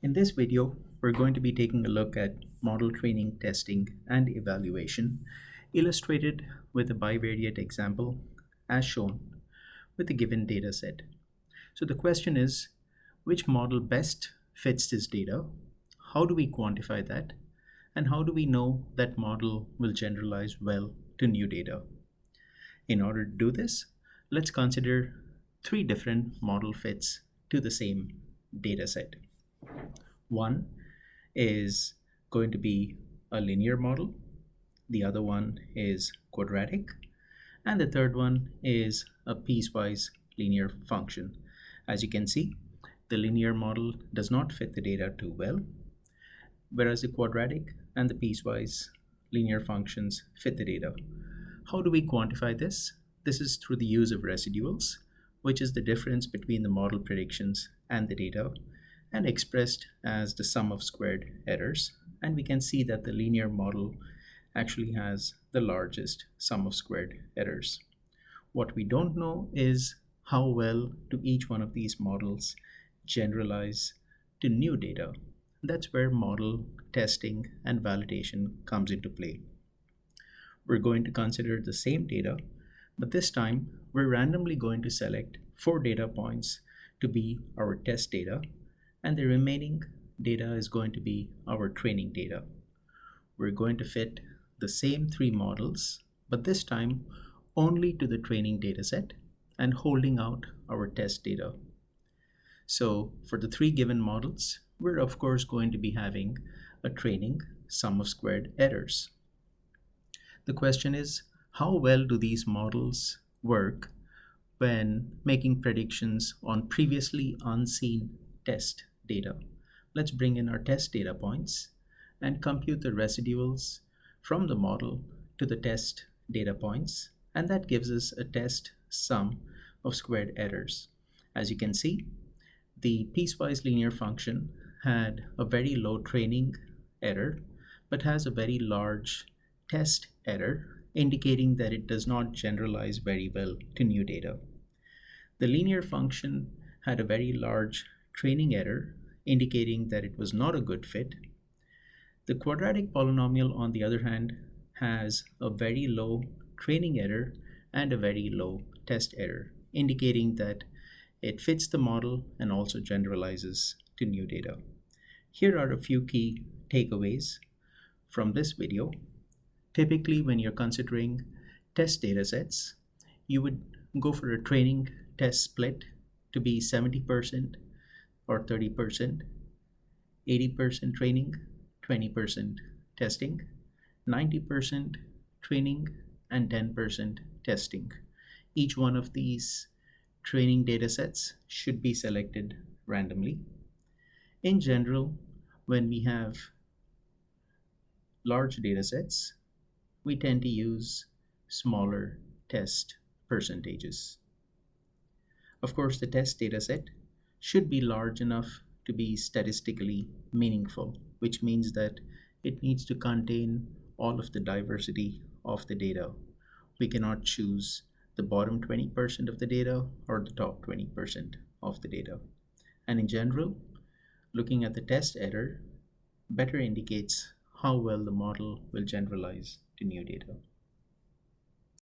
In this video, we're going to be taking a look at model training, testing, and evaluation, illustrated with a bivariate example as shown with a given data set. So the question is, which model best fits this data? How do we quantify that? And how do we know that model will generalize well to new data? In order to do this, let's consider three different model fits to the same data set. One is going to be a linear model, the other one is quadratic, and the third one is a piecewise linear function. As you can see, the linear model does not fit the data too well, whereas the quadratic and the piecewise linear functions fit the data. How do we quantify this? This is through the use of residuals, which is the difference between the model predictions and the data, and expressed as the sum of squared errors. And we can see that the linear model actually has the largest sum of squared errors. What we don't know is how well do each one of these models generalize to new data. That's where model testing and validation comes into play. We're going to consider the same data, but this time we're randomly going to select 4 data points to be our test data, and the remaining data is going to be our training data. We're going to fit the same 3 models, but this time only to the training data set and holding out our test data. So for the 3 given models, we're of course going to be having a training sum of squared errors. The question is, how well do these models work when making predictions on previously unseen test data? Let's bring in our test data points and compute the residuals from the model to the test data points, and that gives us a test sum of squared errors. As you can see, the piecewise linear function had a very low training error but has a very large test error, indicating that it does not generalize very well to new data. The linear function had a very large training error, indicating that it was not a good fit. The quadratic polynomial, on the other hand, has a very low training error and a very low test error, indicating that it fits the model and also generalizes to new data. Here are a few key takeaways from this video. Typically, when you're considering test datasets, you would go for a training test split to be 70% or 30%, 80% training, 20% testing, 90% training, and 10% testing. Each one of these training datasets should be selected randomly. In general, when we have large datasets, we tend to use smaller test percentages. Of course, the test dataset should be large enough to be statistically meaningful, which means that it needs to contain all of the diversity of the data. We cannot choose the bottom 20% of the data or the top 20% of the data. And in general, looking at the test error better indicates how well the model will generalize to new data.